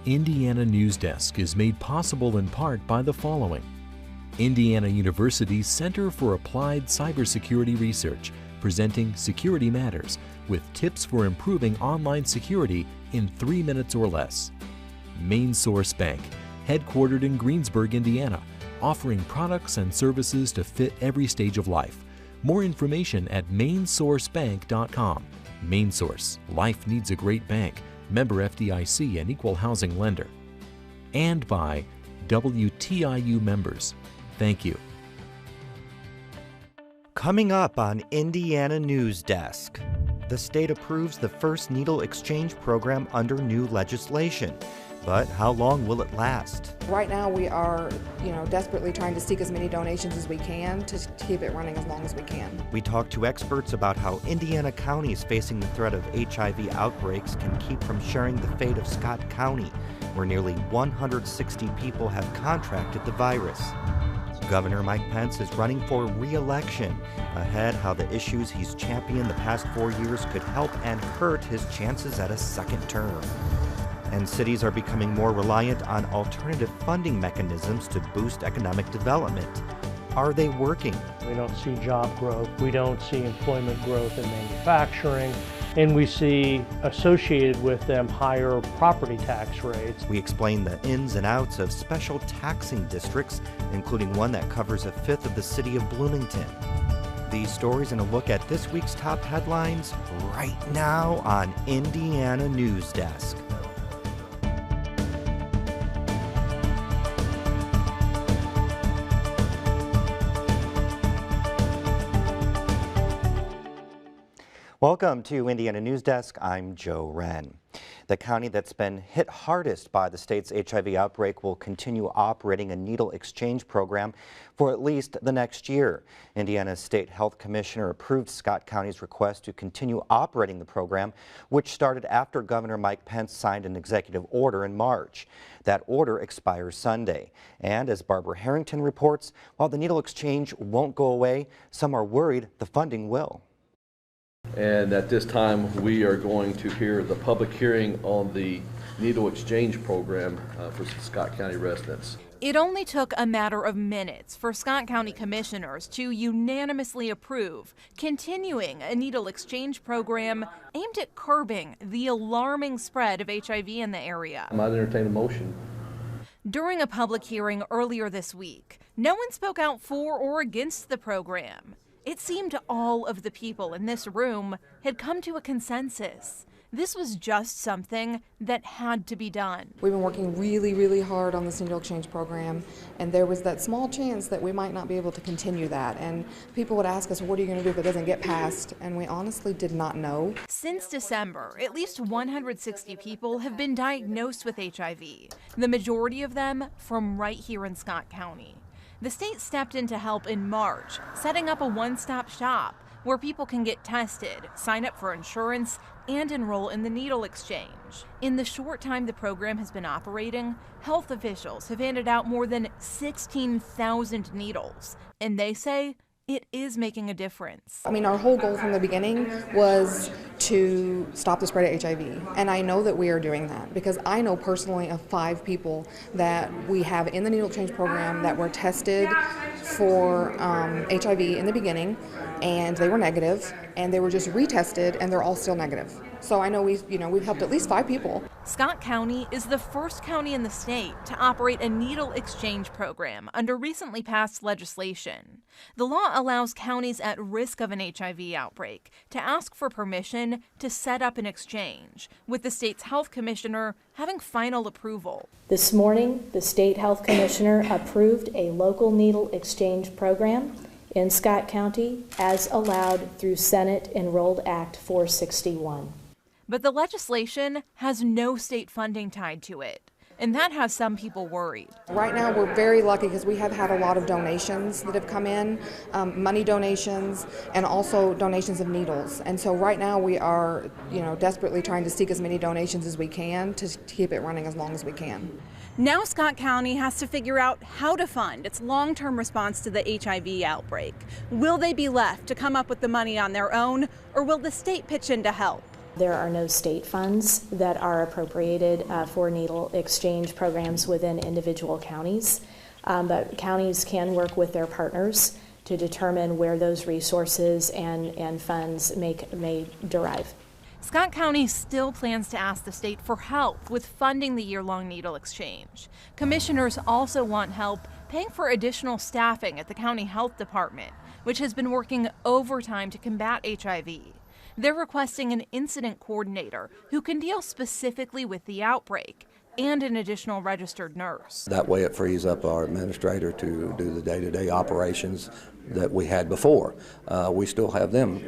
Indiana Newsdesk is made possible in part by the following. Indiana University's Center for Applied Cybersecurity Research, presenting Security Matters with tips for improving online security in 3 minutes or less. Main Source Bank, headquartered in Greensburg, Indiana, offering products and services to fit every stage of life. More information at mainsourcebank.com. Main Source, life needs a great bank. Member FDIC and equal housing lender. And by WTIU members. Thank you. Coming up on Indiana Newsdesk, the state approves the first needle exchange program under new legislation. But how long will it last? Right now we are, desperately trying to seek as many donations as we can to keep it running as long as we can. We talk to experts about how Indiana counties facing the threat of HIV outbreaks can keep from sharing the fate of Scott County, where nearly 160 people have contracted the virus. Governor Mike Pence is running for re-election. Ahead, how the issues he's championed the past 4 years could help and hurt his chances at a second term. And cities are becoming more reliant on alternative funding mechanisms to boost economic development. Are they working? We don't see job growth, we don't see employment growth in manufacturing, and we see associated with them higher property tax rates. We explain the ins and outs of special taxing districts, including one that covers 1/5 of the city of Bloomington. These stories and a look at this week's top headlines right now on Indiana Newsdesk. Welcome to Indiana Newsdesk. I'm Joe Wren. The county that's been hit hardest by the state's HIV outbreak will continue operating a needle exchange program for at least the next year. Indiana's State Health Commissioner approved Scott County's request to continue operating the program, which started after Governor Mike Pence signed an executive order in March. That order expires Sunday. And as Barbara Harrington reports, while the needle exchange won't go away, some are worried the funding will. And at this time, we are going to hear the public hearing on the needle exchange program for Scott County residents. It only took a matter of minutes for Scott County commissioners to unanimously approve continuing a needle exchange program aimed at curbing the alarming spread of HIV in the area. I might entertain a motion. During a public hearing earlier this week, no one spoke out for or against the program. It seemed all of the people in this room had come to a consensus. This was just something that had to be done. We've been working really, really hard on this needle exchange program, and there was that small chance that we might not be able to continue that. And people would ask us, what are you going to do if it doesn't get passed? And we honestly did not know. Since December, at least 160 people have been diagnosed with HIV, the majority of them from right here in Scott County. The state stepped in to help in March, setting up a one-stop shop where people can get tested, sign up for insurance, and enroll in the needle exchange. In the short time the program has been operating, health officials have handed out more than 16,000 needles, and they say it is making a difference. I mean, our whole goal from the beginning was to stop the spread of HIV, and I know that we are doing that because I know personally of 5 people that we have in the needle exchange program that were tested for HIV in the beginning, and they were negative, and they were just retested, and they're all still negative. So I know we've helped at least 5 people. Scott County is the first county in the state to operate a needle exchange program under recently passed legislation. The law allows counties at risk of an HIV outbreak to ask for permission to set up an exchange, with the state's health commissioner having final approval. This morning, the state health commissioner approved a local needle exchange program in Scott County as allowed through Senate Enrolled Act 461. But the legislation has no state funding tied to it, and that has some people worried. Right now we're very lucky because we have had a lot of donations that have come in, money donations, and also donations of needles. And so right now we are, desperately trying to seek as many donations as we can to keep it running as long as we can. Now Scott County has to figure out how to fund its long-term response to the HIV outbreak. Will they be left to come up with the money on their own, or will the state pitch in to help? There are no state funds that are appropriated for needle exchange programs within individual counties, but counties can work with their partners to determine where those resources and funds may derive. Scott County still plans to ask the state for help with funding the year-long needle exchange. Commissioners also want help paying for additional staffing at the county health department, which has been working overtime to combat HIV. They're requesting an incident coordinator who can deal specifically with the outbreak and an additional registered nurse. That way it frees up our administrator to do the day-to-day operations that we had before. We still have them,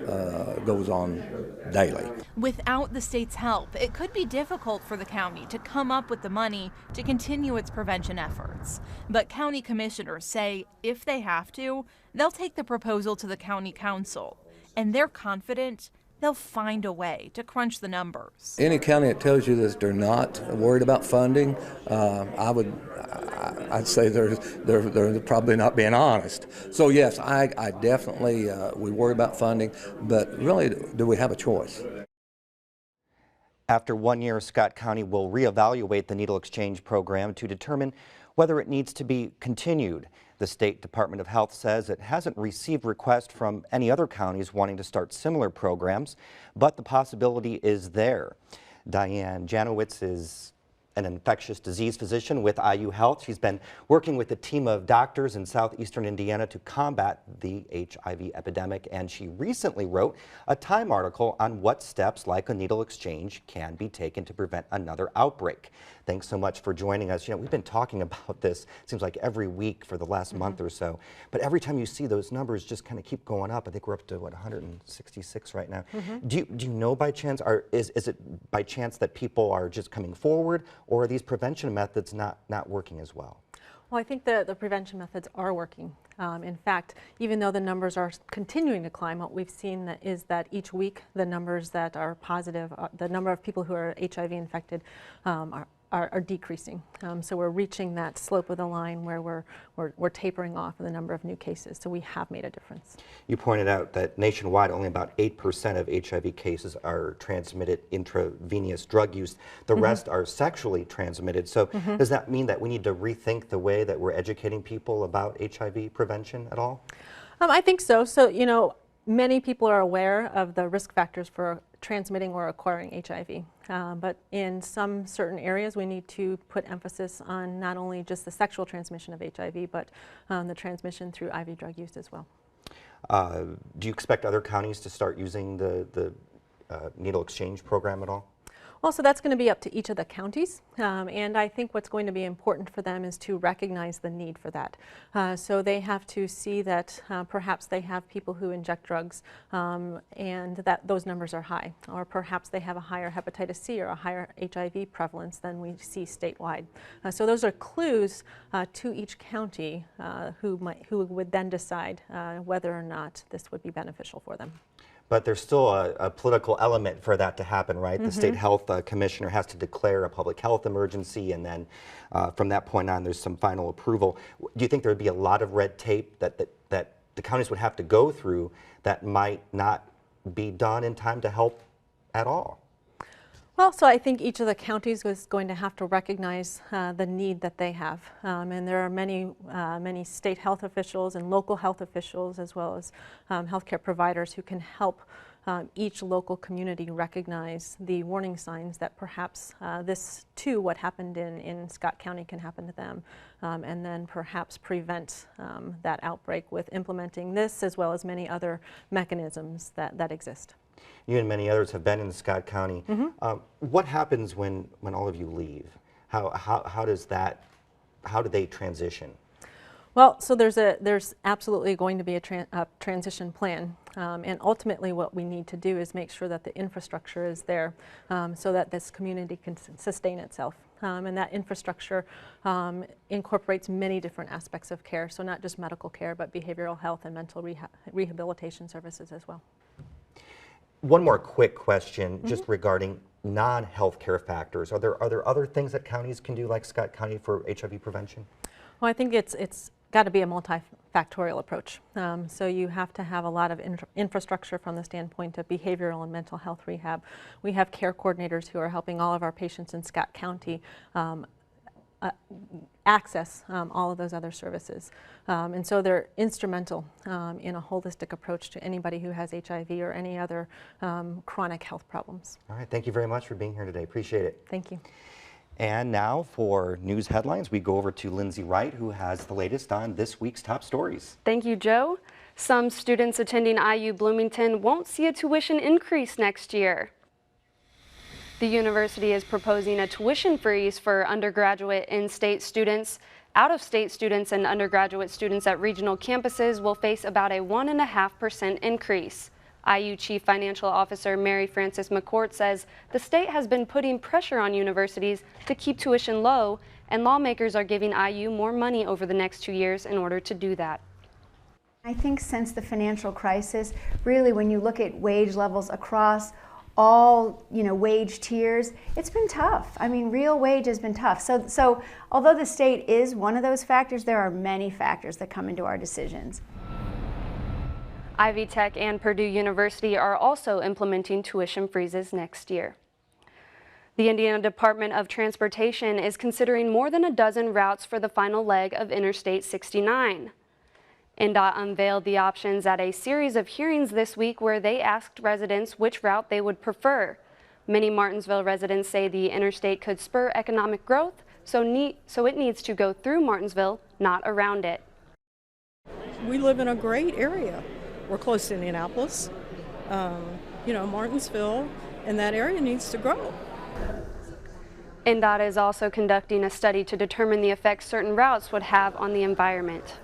goes on daily. Without the state's help, it could be difficult for the county to come up with the money to continue its prevention efforts. But county commissioners say if they have to, they'll take the proposal to the county council, and they're confident they'll find a way to crunch the numbers. Any county that tells you that they're not worried about funding, I'd say they're probably not being honest. So yes, I definitely, we worry about funding, but really, do we have a choice? After 1 year, Scott County will reevaluate the needle exchange program to determine whether it needs to be continued. The State Department of Health says it hasn't received requests from any other counties wanting to start similar programs, but the possibility is there. Diane Janowitz is an infectious disease physician with IU Health. She's been working with a team of doctors in southeastern Indiana to combat the HIV epidemic, and she recently wrote a Time article on what steps like a needle exchange can be taken to prevent another outbreak. Thanks so much for joining us. You know, we've been talking about this, it seems like every week for the last month or so, but every time you see those numbers just kind of keep going up. I think we're up to, what, 166 right now. Do you know by chance, is it by chance that people are just coming forward, or are these prevention methods not working as well? Well, I think the prevention methods are working. In fact, even though the numbers are continuing to climb, what we've seen is that each week the numbers that are positive, the number of people who are HIV infected are decreasing. So we're reaching that slope of the line where we're tapering off in the number of new cases. So we have made a difference. You pointed out that nationwide only about 8% of HIV cases are transmitted intravenous drug use. The rest are sexually transmitted. So does that mean that we need to rethink the way that we're educating people about HIV prevention at all? I think so. So, you know, many people are aware of the risk factors for transmitting or acquiring HIV, but in some certain areas we need to put emphasis on not only just the sexual transmission of HIV, but the transmission through IV drug use as well. Do you expect other counties to start using the needle exchange program at all? Well, so that's going to be up to each of the counties, and I think what's going to be important for them is to recognize the need for that. So they have to see that perhaps they have people who inject drugs and that those numbers are high, or perhaps they have a higher hepatitis C or a higher HIV prevalence than we see statewide. So those are clues to each county who would then decide whether or not this would be beneficial for them. But there's still a political element for that to happen, right? The state health commissioner has to declare a public health emergency, and then from that point on, there's some final approval. Do you think there would be a lot of red tape that the counties would have to go through that might not be done in time to help at all? Well, so I think each of the counties was going to have to recognize the need that they have. And there are many state health officials and local health officials, as well as healthcare providers, who can help each local community recognize the warning signs that perhaps this too, what happened in Scott County, can happen to them, and then perhaps prevent that outbreak with implementing this, as well as many other mechanisms that exist. You and many others have been in Scott County. What happens when all of you leave? How do they transition? Well, so there's absolutely going to be a transition plan, and ultimately what we need to do is make sure that the infrastructure is there so that this community can sustain itself. And that infrastructure incorporates many different aspects of care, so not just medical care, but behavioral health and mental rehabilitation services as well. One more quick question, just regarding non-healthcare factors. Are there other things that counties can do, like Scott County, for HIV prevention? Well, I think it's got to be a multifactorial approach. So you have to have a lot of infrastructure from the standpoint of behavioral and mental health rehab. We have care coordinators who are helping all of our patients in Scott County access all of those other services. And so they're instrumental in a holistic approach to anybody who has HIV or any other chronic health problems. All right, thank you very much for being here today. Appreciate it. Thank you. And now for news headlines, we go over to Lindsay Wright, who has the latest on this week's top stories. Thank you, Joe. Some students attending IU Bloomington won't see a tuition increase next year. The university is proposing a tuition freeze for undergraduate in-state students. Out-of-state students and undergraduate students at regional campuses will face about a 1.5% increase. IU Chief Financial Officer Mary Frances McCourt says the state has been putting pressure on universities to keep tuition low, and lawmakers are giving IU more money over the next 2 years in order to do that. I think since the financial crisis, really when you look at wage levels across all wage tiers, it's been tough. I mean, real wage has been tough. So although the state is one of those factors, there are many factors that come into our decisions. Ivy Tech and Purdue University are also implementing tuition freezes next year. The Indiana Department of Transportation is considering more than a dozen routes for the final leg of Interstate 69. INDOT unveiled the options at a series of hearings this week where they asked residents which route they would prefer. Many Martinsville residents say the interstate could spur economic growth, so it needs to go through Martinsville, not around it. We live in a great area. We're close to Indianapolis. Martinsville, and that area needs to grow. INDOT is also conducting a study to determine the effects certain routes would have on the environment.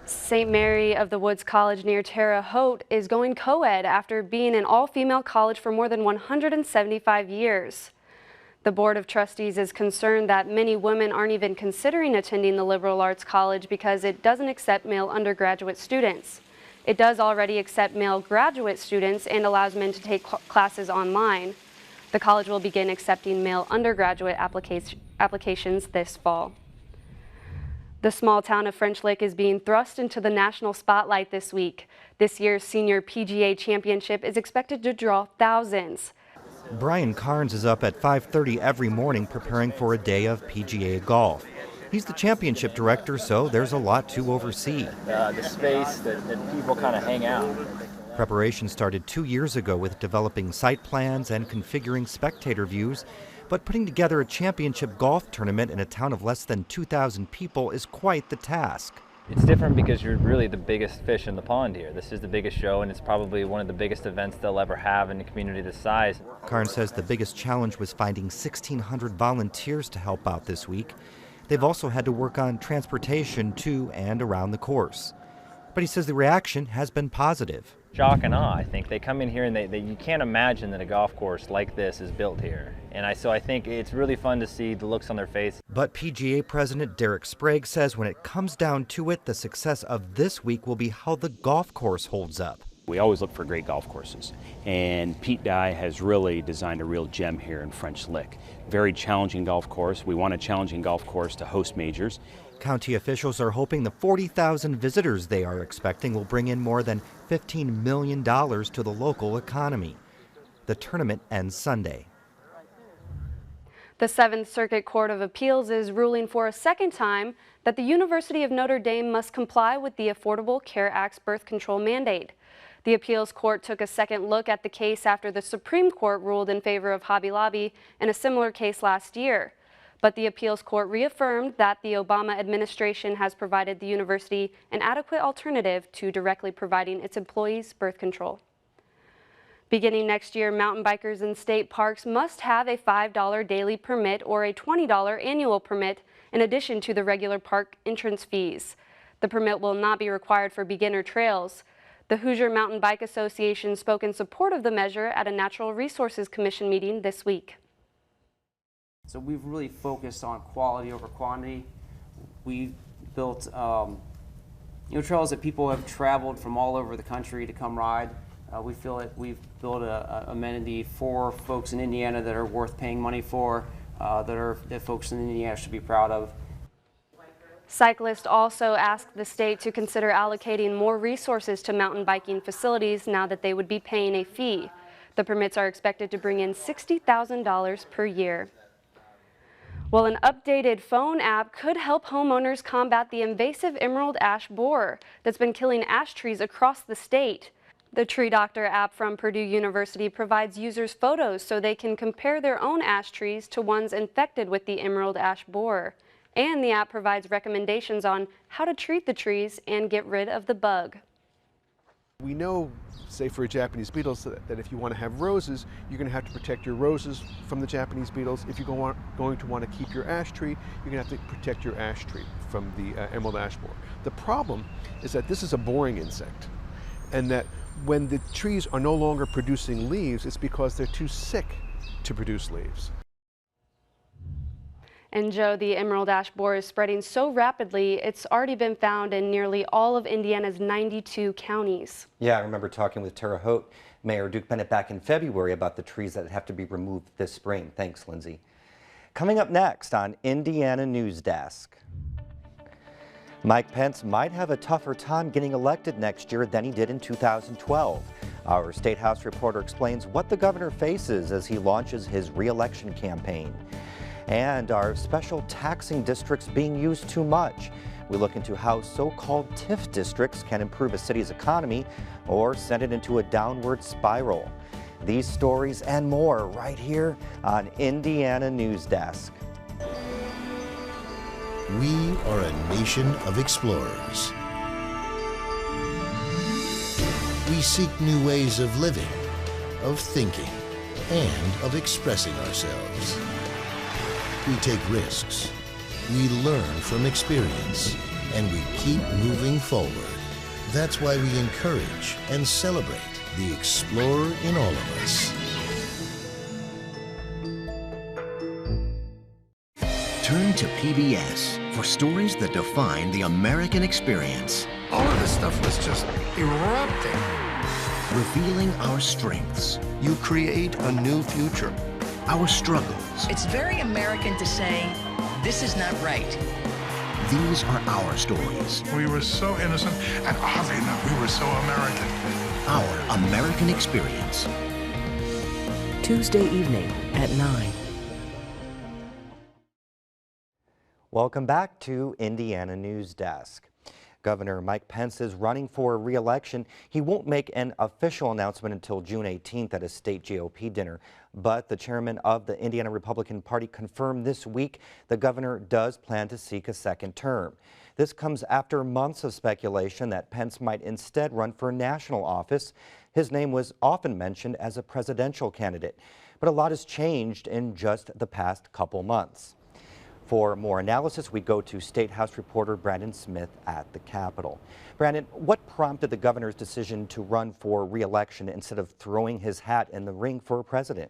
St. Mary of the Woods College near Terre Haute is going co-ed after being an all-female college for more than 175 years. The Board of Trustees is concerned that many women aren't even considering attending the liberal arts college because it doesn't accept male undergraduate students. It does already accept male graduate students and allows men to take classes online. The college will begin accepting male undergraduate applications this fall. The small town of French Lick is being thrust into the national spotlight this week. This year's senior PGA championship is expected to draw thousands. Brian Carnes is up at 5:30 every morning preparing for a day of PGA golf. He's the championship director, so there's a lot to oversee. The space that people kind of hang out. Preparation started 2 years ago with developing site plans and configuring spectator views, but putting together a championship golf tournament in a town of less than 2,000 people is quite the task. It's different because you're really the biggest fish in the pond here. This is the biggest show, and it's probably one of the biggest events they'll ever have in a community this size. Carnes says the biggest challenge was finding 1,600 volunteers to help out this week. They've also had to work on transportation to and around the course. But he says the reaction has been positive. Shock and awe, I think. They come in here and you can't imagine that a golf course like this is built here. And so I think it's really fun to see the looks on their face. But PGA President Derek Sprague says when it comes down to it, the success of this week will be how the golf course holds up. We always look for great golf courses, and Pete Dye has really designed a real gem here in French Lick. Very challenging golf course. We want a challenging golf course to host majors. County officials are hoping the 40,000 visitors they are expecting will bring in more than $15 million to the local economy. The tournament ends Sunday. The 7th Circuit Court of Appeals is ruling for a second time that the University of Notre Dame must comply with the Affordable Care Act's birth control mandate. The appeals court took a second look at the case after the Supreme Court ruled in favor of Hobby Lobby in a similar case last year. But the appeals court reaffirmed that the Obama administration has provided the university an adequate alternative to directly providing its employees birth control. Beginning next year, mountain bikers in state parks must have a $5 daily permit or a $20 annual permit in addition to the regular park entrance fees. The permit will not be required for beginner trails. The Hoosier Mountain Bike Association spoke in support of the measure at a Natural Resources Commission meeting this week. So we've really focused on quality over quantity. We built trails that people have traveled from all over the country to come ride. We feel that we've built an amenity for folks in Indiana that are worth paying money for, that folks in Indiana should be proud of. Cyclists also asked the state to consider allocating more resources to mountain biking facilities now that they would be paying a fee. The permits are expected to bring in $60,000 per year. Well, an updated phone app could help homeowners combat the invasive emerald ash borer that's been killing ash trees across the state. The Tree Doctor app from Purdue University provides users photos so they can compare their own ash trees to ones infected with the emerald ash borer. And the app provides recommendations on how to treat the trees and get rid of the bug. We know, say for Japanese beetles, that if you want to have roses, you're going to have to protect your roses from the Japanese beetles. If you're going to want to keep your ash tree, you're going to have to protect your ash tree from the emerald ash borer. The problem is that this is a boring insect, and that when the trees are no longer producing leaves, it's because they're too sick to produce leaves. And Joe, the emerald ash borer is spreading so rapidly, it's already been found in nearly all of Indiana's 92 counties. Yeah, I remember talking with Terre Haute Mayor Duke Bennett back in February about the trees that have to be removed this spring. Thanks, Lindsay. Coming up next on Indiana Newsdesk. Mike Pence might have a tougher time getting elected next year than he did in 2012. Our State House reporter explains what the governor faces as he launches his re-election campaign. And are special taxing districts being used too much? We look into how so-called TIF districts can improve a city's economy or send it into a downward spiral. These stories and more right here on Indiana Newsdesk. We are a nation of explorers. We seek new ways of living, of thinking, and of expressing ourselves. We take risks, we learn from experience, and we keep moving forward. That's why we encourage and celebrate the explorer in all of us. Turn to PBS for stories that define the American experience. All of this stuff was just erupting. Revealing our strengths. You create a new future. Our struggles. It's very American to say, this is not right. These are our stories. We were so innocent, and oddly enough, we were so American. Our American experience. Tuesday evening at 9. Welcome back to Indiana Newsdesk. Governor Mike Pence is running for re-election. He won't make an official announcement until June 18th at a state GOP dinner, but the chairman of the Indiana Republican Party confirmed this week the governor does plan to seek a second term. This comes after months of speculation that Pence might instead run for national office. His name was often mentioned as a presidential candidate, but a lot has changed in just the past couple months. For more analysis, we go to State House reporter Brandon Smith at the Capitol. Brandon, what prompted the governor's decision to run for re-election instead of throwing his hat in the ring for president?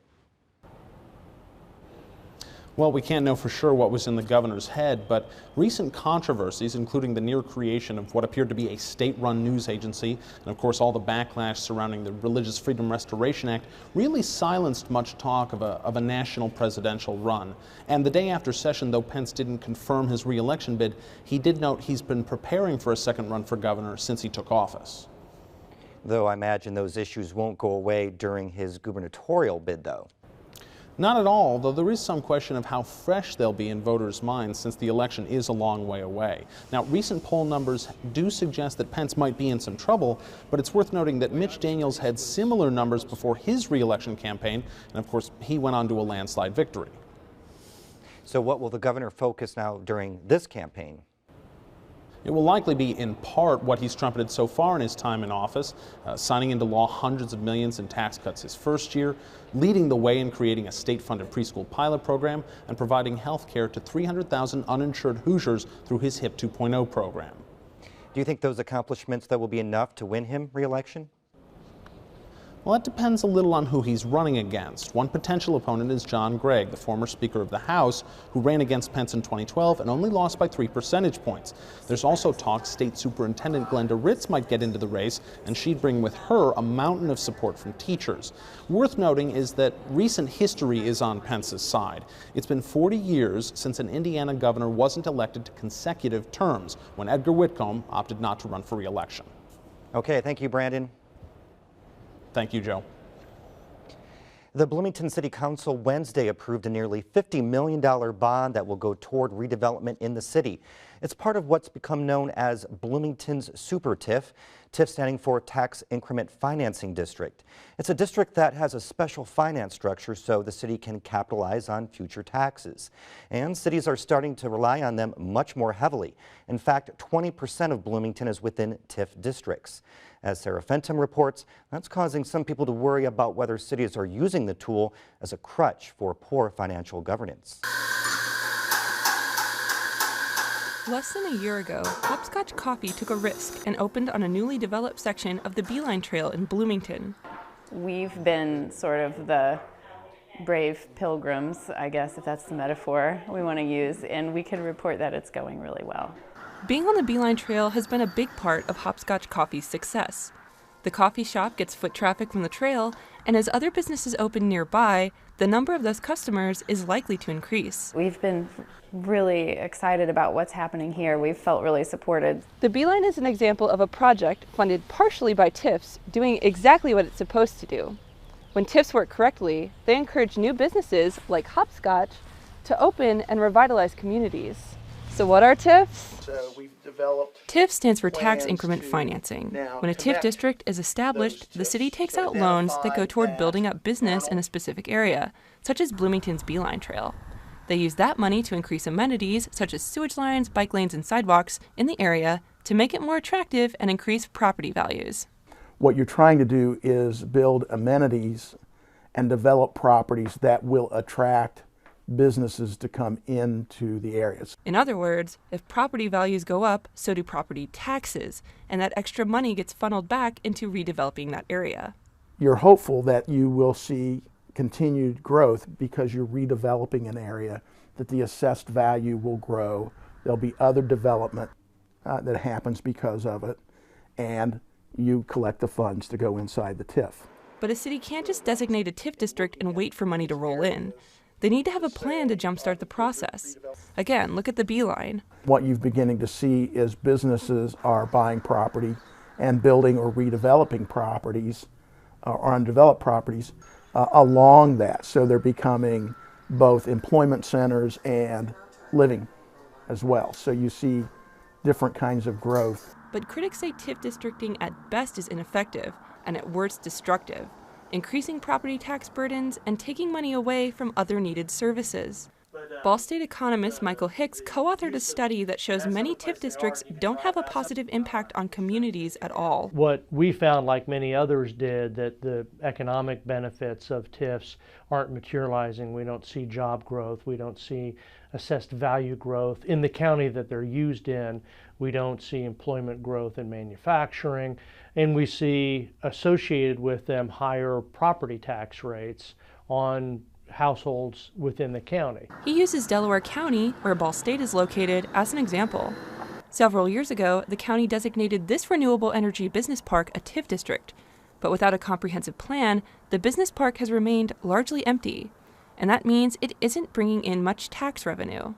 Well, we can't know for sure what was in the governor's head, but recent controversies, including the near creation of what appeared to be a state-run news agency, and of course all the backlash surrounding the Religious Freedom Restoration Act, really silenced much talk of a national presidential run. And the day after session, though Pence didn't confirm his re-election bid, he did note he's been preparing for a second run for governor since he took office. Though I imagine those issues won't go away during his gubernatorial bid, though. Not at all, though there is some question of how fresh they'll be in voters' minds since the election is a long way away. Now, recent poll numbers do suggest that Pence might be in some trouble, but it's worth noting that Mitch Daniels had similar numbers before his re-election campaign, and of course, he went on to a landslide victory. So what will the governor focus now during this campaign? It will likely be in part what he's trumpeted so far in his time in office, signing into law hundreds of millions in tax cuts his first year, leading the way in creating a state-funded preschool pilot program, and providing health care to 300,000 uninsured Hoosiers through his HIP 2.0 program. Do you think those accomplishments that will be enough to win him re-election? Well, that depends a little on who he's running against. One potential opponent is John Gregg, the former Speaker of the House, who ran against Pence in 2012 and only lost by 3 percentage points. There's also talk State Superintendent Glenda Ritz might get into the race, and she'd bring with her a mountain of support from teachers. Worth noting is that recent history is on Pence's side. It's been 40 years since an Indiana governor wasn't elected to consecutive terms, when Edgar Whitcomb opted not to run for re-election. Okay, thank you, Brandon. Thank you, Joe. The Bloomington City Council Wednesday approved a nearly $50 million bond that will go toward redevelopment in the city. It's part of what's become known as Bloomington's Super TIF, TIF standing for Tax Increment Financing District. It's a district that has a special finance structure so the city can capitalize on future taxes. And cities are starting to rely on them much more heavily. In fact, 20% of Bloomington is within TIF districts. As Sarah Fenton reports, that's causing some people to worry about whether cities are using the tool as a crutch for poor financial governance. Less than a year ago, Hopscotch Coffee took a risk and opened on a newly developed section of the Beeline Trail in Bloomington. We've been sort of the brave pilgrims, I guess, if that's the metaphor we want to use, and we can report that it's going really well. Being on the Beeline Trail has been a big part of Hopscotch Coffee's success. The coffee shop gets foot traffic from the trail, and as other businesses open nearby, the number of those customers is likely to increase. We've been really excited about what's happening here. We've felt really supported. The Beeline is an example of a project funded partially by TIFs doing exactly what it's supposed to do. When TIFs work correctly, they encourage new businesses like Hopscotch to open and revitalize communities. So what are TIFs? So we've developed TIF stands for Tax Increment Financing. When a TIF district is established, the city takes out loans that go toward building up business in a specific area, such as Bloomington's Beeline Trail. They use that money to increase amenities, such as sewage lines, bike lanes, and sidewalks in the area to make it more attractive and increase property values. What you're trying to do is build amenities and develop properties that will attract businesses to come into the areas. In other words, if property values go up, so do property taxes, and that extra money gets funneled back into redeveloping that area. You're hopeful that you will see continued growth because you're redeveloping an area, that the assessed value will grow. There'll be other development that happens because of it, and you collect the funds to go inside the TIF. But a city can't just designate a TIF district and wait for money to roll in. They need to have a plan to jumpstart the process. Again, look at the Beeline. What you're beginning to see is businesses are buying property and building or redeveloping properties or undeveloped properties along that. So they're becoming both employment centers and living as well. So you see different kinds of growth. But critics say TIF districting at best is ineffective and at worst destructive, increasing property tax burdens and taking money away from other needed services. Ball State economist Michael Hicks co-authored a study that shows many TIF districts don't have a positive impact on communities at all. What we found, like many others did, that the economic benefits of TIFs aren't materializing. We don't see job growth. We don't see assessed value growth in the county that they're used in. We don't see employment growth in manufacturing, and we see associated with them higher property tax rates on households within the county. He uses Delaware County, where Ball State is located, as an example. Several years ago, the county designated this renewable energy business park a TIF district, but without a comprehensive plan, the business park has remained largely empty, and that means it isn't bringing in much tax revenue.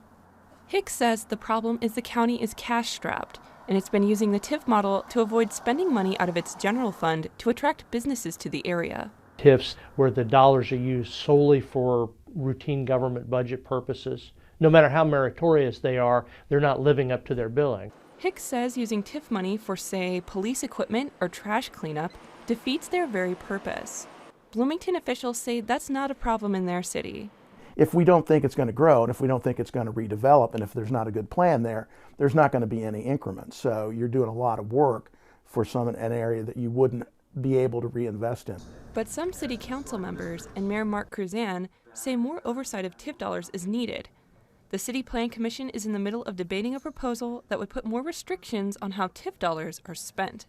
Hicks says the problem is the county is cash-strapped, and it's been using the TIF model to avoid spending money out of its general fund to attract businesses to the area. TIFs, where the dollars are used solely for routine government budget purposes, no matter how meritorious they are, they're not living up to their billing. Hicks says using TIF money for, say, police equipment or trash cleanup defeats their very purpose. Bloomington officials say that's not a problem in their city. If we don't think it's going to grow, and if we don't think it's going to redevelop, and if there's not a good plan there, there's not going to be any increments. So you're doing a lot of work for an area that you wouldn't be able to reinvest in. But some city council members and Mayor Mark Cruzan say more oversight of TIF dollars is needed. The City Plan Commission is in the middle of debating a proposal that would put more restrictions on how TIF dollars are spent.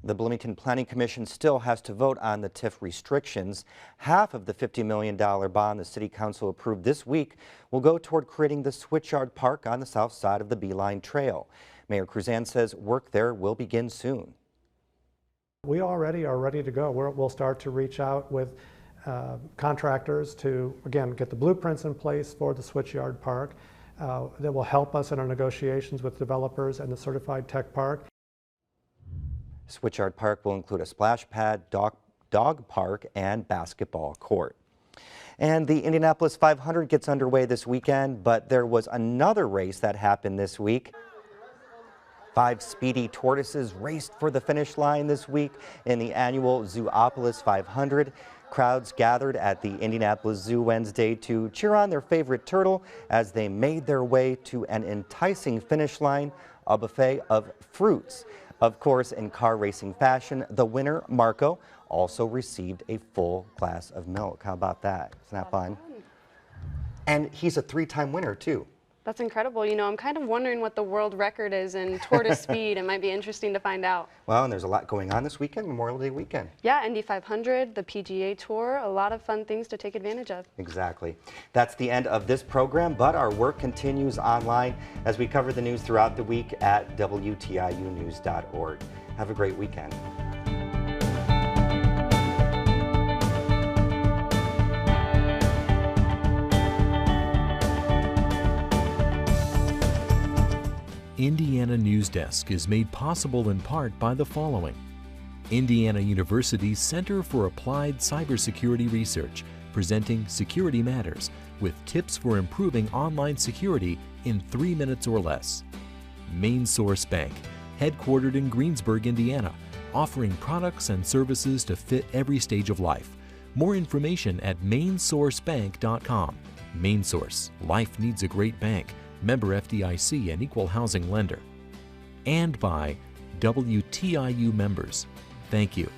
The Bloomington Planning Commission still has to vote on the TIF restrictions. Half of the $50 million bond the City Council approved this week will go toward creating the Switchyard Park on the south side of the Beeline Trail. Mayor Cruzan says work there will begin soon. We already are ready to go. We'll start to reach out with contractors to, again, get the blueprints in place for the Switchyard Park. That will help us in our negotiations with developers and the Certified Tech Park. Switchyard Park will include a splash pad, dog park, and basketball court. And the Indianapolis 500 gets underway this weekend, but there was another race that happened this week. 5 speedy tortoises raced for the finish line this week in the annual Zoopolis 500. Crowds gathered at the Indianapolis Zoo Wednesday to cheer on their favorite turtle as they made their way to an enticing finish line, a buffet of fruits. Of course, in car racing fashion, the winner, Marco, also received a full glass of milk. How about that? Isn't that fun? And he's a 3-time winner, too. That's incredible. You know, I'm kind of wondering what the world record is in tortoise speed. It might be interesting to find out. Well, and there's a lot going on this weekend, Memorial Day weekend. Yeah, Indy 500, the PGA Tour, a lot of fun things to take advantage of. Exactly. That's the end of this program, but our work continues online as we cover the news throughout the week at WTIUnews.org. Have a great weekend. Indiana Newsdesk is made possible in part by the following. Indiana University's Center for Applied Cybersecurity Research, presenting Security Matters, with tips for improving online security in 3 minutes or less. Main Source Bank, headquartered in Greensburg, Indiana, offering products and services to fit every stage of life. More information at mainsourcebank.com. Main Source, life needs a great bank. Member FDIC and equal housing lender. And by WTIU members. Thank you.